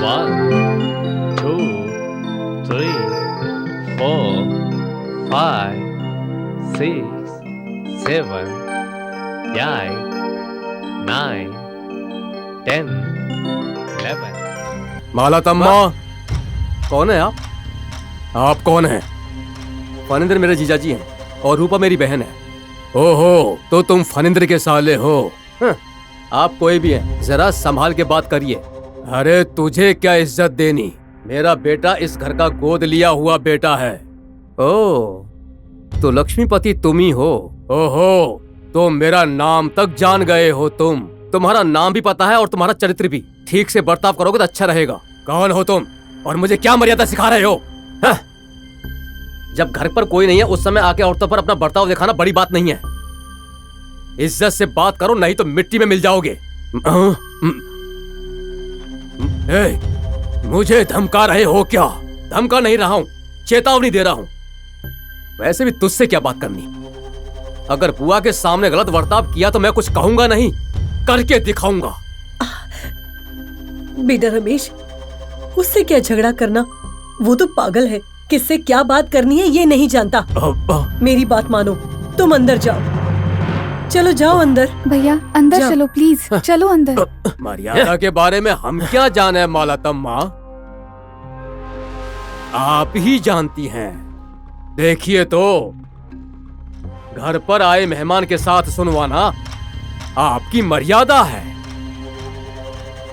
1 2 3 4 5 6 7 8 9 10 11। मालातम्मा, कौन है आप? आप कौन हैं? फनिंद्र मेरे जीजाजी हैं और रूपा मेरी बहन है। ओहो, तो तुम फनिंद्र के साले हो। आप कोई भी हैं, जरा संभाल के बात करिए। अरे तुझे क्या इज्जत देनी, मेरा बेटा इस घर का गोद लिया हुआ बेटा है। ओह, तो लक्ष्मीपति तुम ही हो। ओहो, तो मेरा नाम तक जान गए हो तुम। तुम्हारा नाम भी पता है और तुम्हारा चरित्र भी। ठीक से बर्ताव करोगे तो अच्छा रहेगा। कौन हो तुम और मुझे क्या मर्यादा सिखा रहे हो? जब घर पर कोई नहीं है उस समय आके औरतों पर अपना बर्ताव दिखाना बड़ी बात नहीं है। इज्जत से बात करो, नहीं तो मिट्टी में मिल जाओगे। मुझे धमका रहे हो क्या? धमका नहीं रहा हूं, चेतावनी दे रहा हूं। वैसे भी तुझसे क्या बात करनी। अगर बुआ के सामने गलत बर्ताव किया तो मैं कुछ कहूंगा नहीं, करके दिखाऊंगा। बेटा रमेश, उससे क्या झगड़ा करना, वो तो पागल है। किससे क्या बात करनी है ये नहीं जानता। मेरी बात मानो, तुम अंदर जाओ। चलो जाओ अंदर। भैया अंदर चलो प्लीज, चलो अंदर। मर्यादा के बारे में हम क्या जाने मालातम्मा, आप ही जानती हैं। देखिए तो, घर पर आए मेहमान के साथ सुनवाना आपकी मर्यादा है।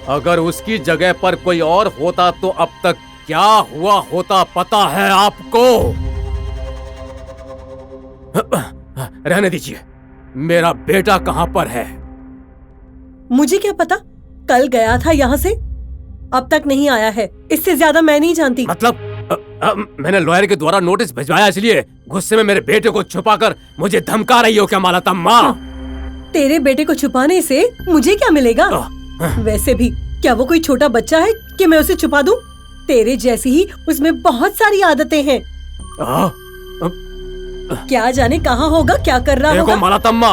अगर उसकी जगह पर कोई और होता तो अब तक क्या हुआ होता पता है आपको? रहने दीजिए, मेरा बेटा कहां पर है? मुझे क्या पता, कल गया था यहाँ से, अब तक नहीं आया है। इससे ज्यादा मैं नहीं जानती। मतलब मैंने लॉयर के द्वारा नोटिस भिजवाया, इसलिए गुस्से में मेरे बेटे को छुपाकर मुझे धमका रही हो क्या मालातम्मा? तेरे बेटे को छुपाने से मुझे क्या मिलेगा? वैसे भी क्या वो कोई छोटा बच्चा है कि मैं उसे छुपा दूं? तेरे जैसी ही उसमें बहुत सारी आदतें हैं। क्या जाने कहाँ होगा, क्या कर रहा होगा। देखो मालातम्मा,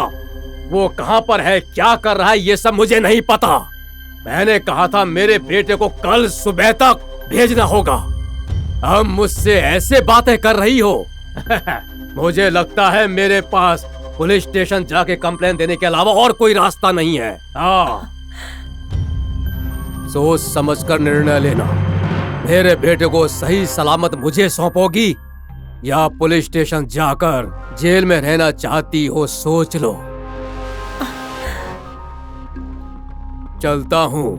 वो कहाँ पर है, क्या कर रहा है, ये सब मुझे नहीं पता। मैंने कहा था मेरे बेटे को कल सुबह तक भेजना होगा। अब मुझसे ऐसे बातें कर रही हो। मुझे लगता है मेरे पास पुलिस स्टेशन जाके कंप्लेन देने के अलावा और कोई रास्ता नहीं है। सोच समझकर निर्णय लेना। मेरे बेटे को सही सलामत मुझे सौंपोगी या पुलिस स्टेशन जाकर जेल में रहना चाहती हो, सोच लो। चलता हूँ।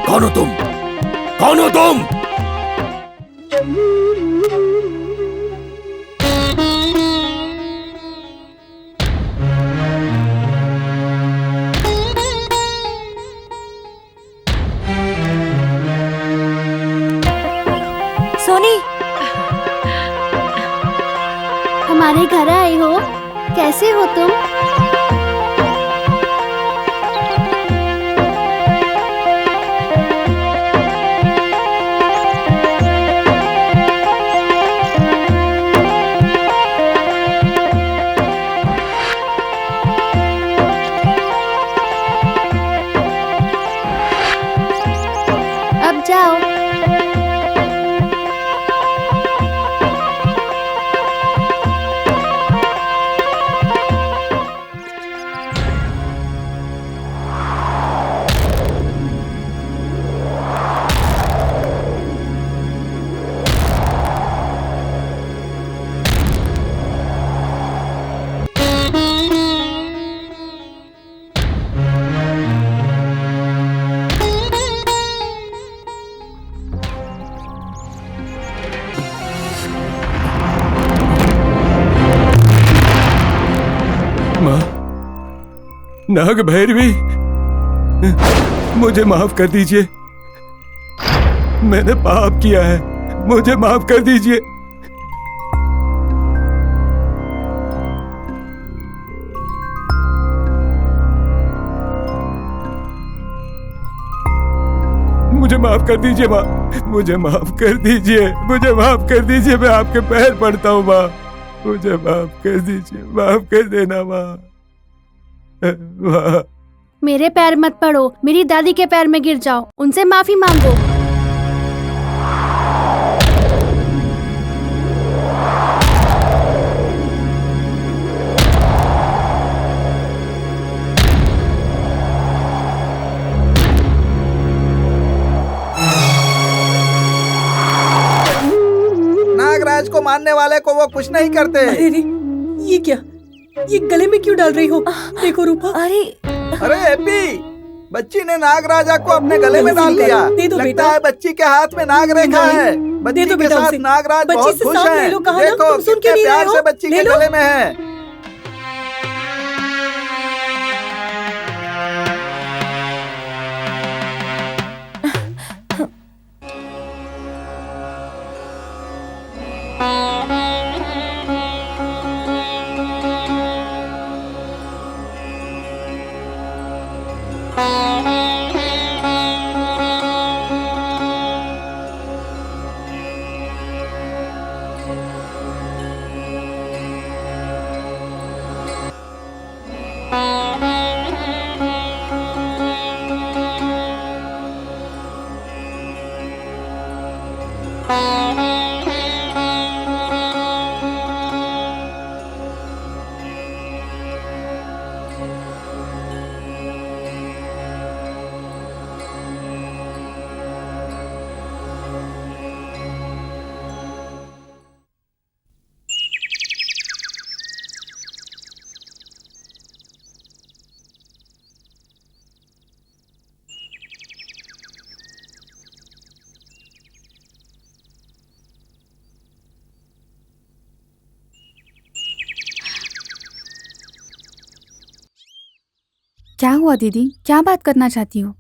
कौन हो तुम? कौन हो तुम? सोनी, हमारे घर आए हो? कैसे हो तुम? अब जाओ। माँ, नाग भैरवी, मुझे माफ कर दीजिए। मैंने पाप किया है, मुझे माफ कर दीजिए। मुझे माफ कर दीजिए माँ, मुझे माफ कर दीजिए, मुझे माफ कर दीजिए। मैं आपके पैर पड़ता हूँ माँ, मुझे माफ कर दीजिए, माफ कर देना माँ। माँ, मेरे पैर मत पड़ो, मेरी दादी के पैर में गिर जाओ, उनसे माफी मांगो। नागराज को मारने वाले को वो कुछ नहीं करते। अरे रे, ये क्या? ये गले में क्यों डाल रही हो? देखो रूपा। अरे अरे एपी, बच्ची ने नागराजा को अपने गले में डाल लिया। दे दो लगता बेटा। है बच्ची के हाथ में नाग रेखा है। बच्ची दो के बेटा साथ उसे। नागराज बच्ची बहुत से खुश साथ ले है। लो, कहा ना, देखो तुम सुन कितने क्यों नहीं रहे प्यार हो? से बच्ची ले के लो। गले में है। क्या हुआ दीदी, क्या बात करना चाहती हो?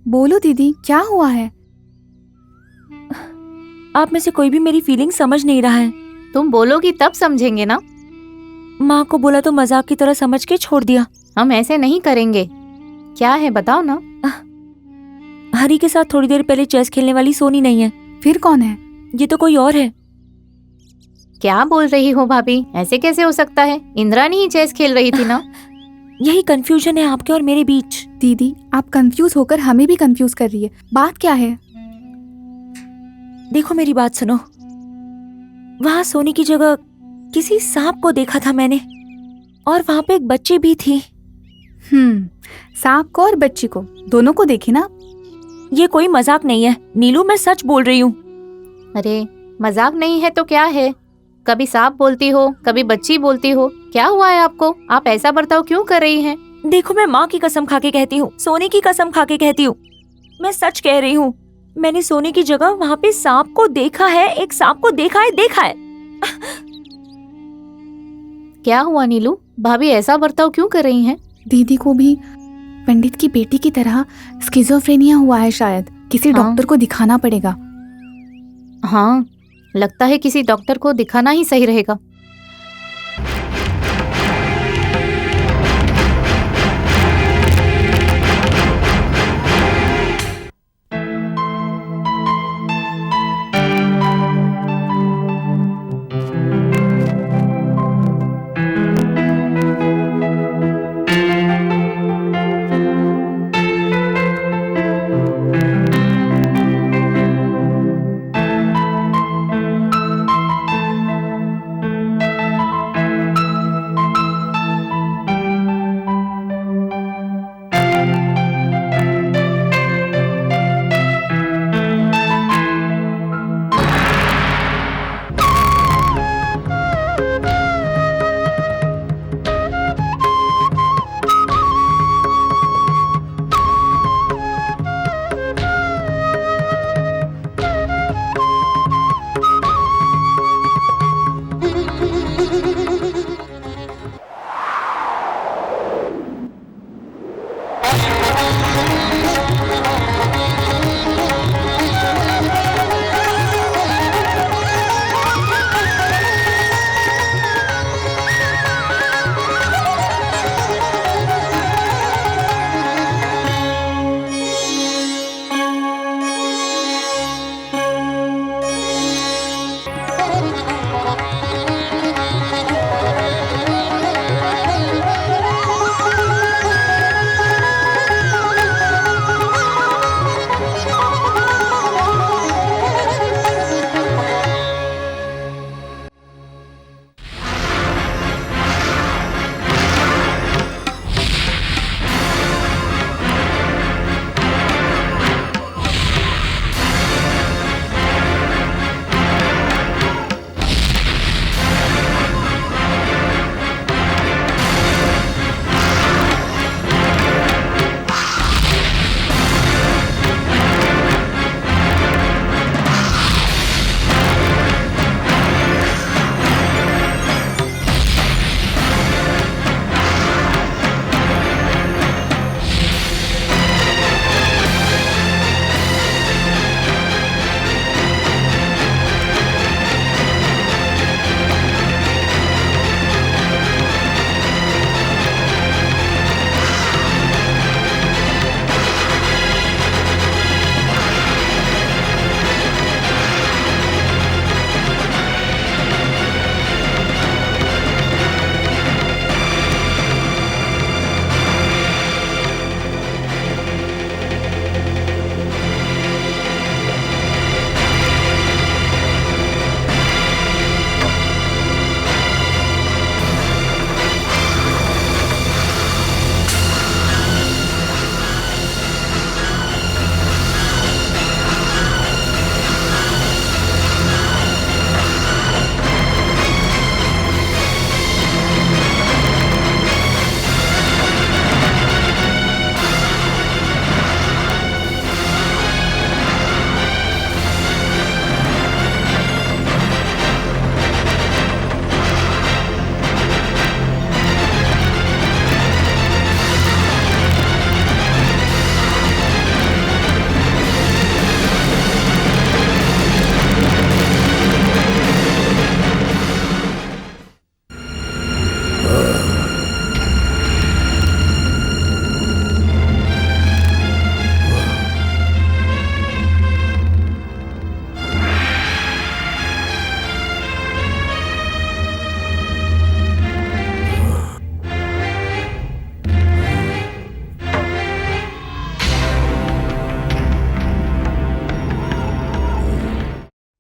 बोलो दीदी, क्या हुआ है? आप में से कोई भी मेरी फीलिंग समझ नहीं रहा है। तुम बोलोगी तब समझेंगे ना। माँ को बोला तो मजाक की तरह समझ के छोड़ दिया। हम ऐसे नहीं करेंगे। क्या है बताओ ना। हरी के साथ थोड़ी देर पहले चेस खेलने वाली सोनी नहीं है। फिर कौन है? ये तो कोई और है। क्या बोल रही हो भाभी, ऐसे कैसे हो सकता है? इंद्रानी ही चेस खेल रही थी ना। यही कंफ्यूजन है आपके और मेरे बीच। दीदी, आप कंफ्यूज होकर हमें भी कंफ्यूज कर रही है। बात क्या है? देखो मेरी बात सुनो। वहाँ सोनी की जगह किसी सांप को देखा था मैंने, और वहाँ पे एक बच्ची भी थी। सांप को और बच्ची को, दोनों को देखी ना? ये कोई मजाक नहीं है नीलू, मैं सच बोल रही हूँ। अरे मजाक नहीं है तो क्या है? कभी सांप बोलती हो, कभी बच्ची बोलती हो। क्या हुआ है आपको? आप ऐसा बर्ताव क्यों कर रही हैं? देखो मैं माँ की कसम खा के कहती हूँ, सोनी की कसम खा के कहती हूँ, मैं सच कह रही हूँ। मैंने सोनी की जगह वहाँ पे सांप को देखा है, एक सांप को देखा है। क्या हुआ नीलू? भाभी ऐसा बर्ताव क्यों कर रही हैं? दीदी को भी पंडित की बेटी की तरह स्किज़ोफ्रेनिया हुआ है शायद। किसी हाँ। डॉक्टर को दिखाना पड़ेगा। हाँ, लगता है किसी डॉक्टर को दिखाना ही सही रहेगा।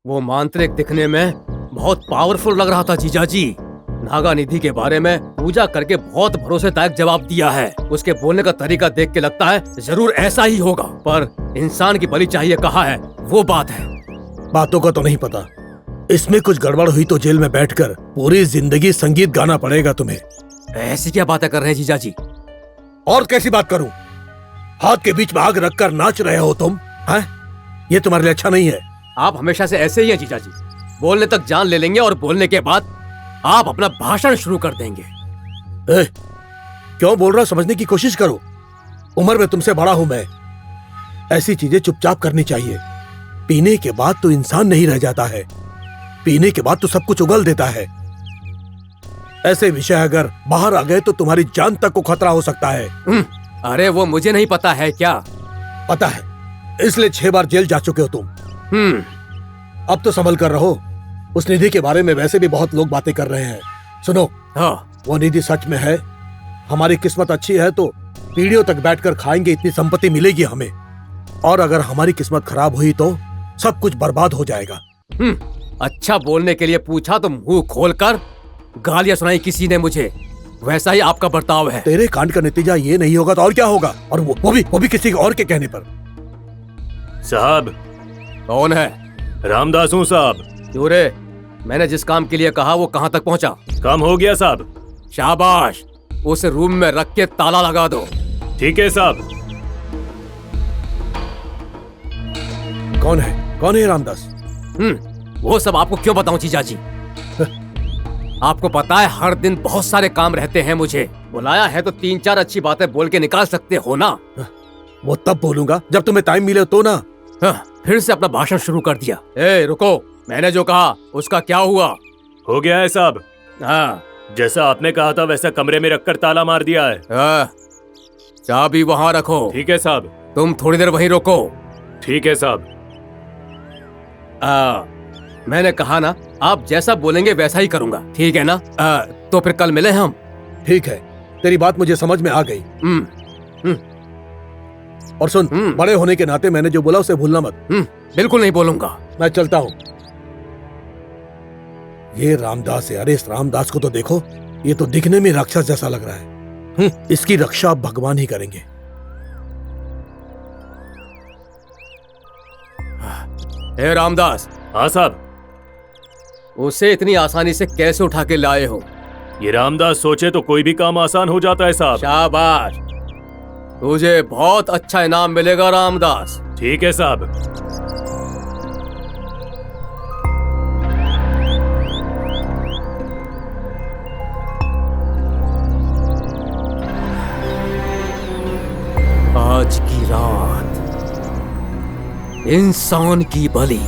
वो मांत्रिक दिखने में बहुत पावरफुल लग रहा था जीजाजी। नागा निधि के बारे में पूजा करके बहुत भरोसेदायक जवाब दिया है। उसके बोलने का तरीका देख के लगता है जरूर ऐसा ही होगा, पर इंसान की बलि चाहिए कहाँ है, वो बात है। बातों का तो नहीं पता, इसमें कुछ गड़बड़ हुई तो जेल में बैठकर पूरी जिंदगी संगीत गाना पड़ेगा तुम्हें। ऐसी क्या बातें कर रहे हैं जीजाजी? और कैसी बात करूं? हाथ के बीच में आग रखकर नाच रहे हो तुम, हैं? ये तुम्हारे लिए अच्छा नहीं है। आप हमेशा से ऐसे ही हैं जीजाजी, बोलने तक जान ले लेंगे और बोलने के बाद आप अपना भाषण शुरू कर देंगे। क्यों बोल रहा समझने की कोशिश करो। उम्र में तुमसे बड़ा हूं मैं। ऐसी चीजें चुपचाप करनी चाहिए। पीने के बाद तो इंसान नहीं रह जाता है, पीने के बाद तो सब कुछ उगल देता है। ऐसे विषय अगर बाहर आ गए तो तुम्हारी जान तक को खतरा हो सकता है। अरे वो मुझे नहीं पता है क्या? पता है, इसलिए 6 बार जेल जा चुके हो तुम। अब तो संभल कर रहो। उस निधि के बारे में वैसे भी बहुत लोग बातें कर रहे हैं। सुनो, हाँ, वो निधि सच में है। हमारी किस्मत अच्छी है तो पीढ़ियों तक बैठकर खाएंगे इतनी संपत्ति मिलेगी हमें, और अगर हमारी किस्मत खराब हुई तो सब कुछ बर्बाद हो जाएगा। अच्छा बोलने के लिए पूछा तो मुंह खोलकर गालियां सुनाई किसी ने मुझे। वैसा ही आपका बर्ताव है। तेरे कांड का नतीजा ये नहीं होगा तो और क्या होगा? और वो भी किसी और के कहने पर। साहब। कौन है? रामदास हूँ साहब। क्यों रे? मैंने जिस काम के लिए कहा वो कहाँ तक पहुँचा? काम हो गया साहब। शाबाश, उस रूम में रख के ताला लगा दो। ठीक है साहब। कौन है रामदास? वो सब आपको क्यों बताऊं जीजा जी? आपको पता है हर दिन बहुत सारे काम रहते हैं मुझे। बुलाया है तो 3-4 अच्छी बातें बोल के निकाल सकते हो ना। वो तब बोलूंगा जब तुम्हें टाइम मिले तो ना। फिर से अपना भाषण शुरू कर दिया। ए रुको, मैंने जो कहा उसका क्या हुआ? हो गया है साहब। हाँ, जैसा आपने कहा था वैसा कमरे में रखकर ताला मार दिया है। चाबी वहाँ रखो। ठीक है साहब। तुम थोड़ी देर वहीं रोको। ठीक है साहब। मैंने कहा ना, आप जैसा बोलेंगे वैसा ही करूंगा, ठीक है ना? तो फिर कल मिले हम। ठीक है, तेरी बात मुझे समझ में आ गई। और सुन, बड़े होने के नाते मैंने जो बोला उसे भूलना मत। बिल्कुल नहीं बोलूंगा। मैं चलता हूँ। ये रामदास है। अरे इस रामदास को तो देखो, ये तो दिखने में राक्षस जैसा लग रहा है। इसकी रक्षा अब भगवान ही करेंगे। हे रामदास। हाँ साहब। उसे इतनी आसानी से कैसे उठा के लाए हो? ये रामदास सोचे तो कोई भी काम आसान हो जाता है साहब। शाबाश, तुझे बहुत अच्छा इनाम मिलेगा रामदास। ठीक है साहब। आज की रात इंसान की बलि।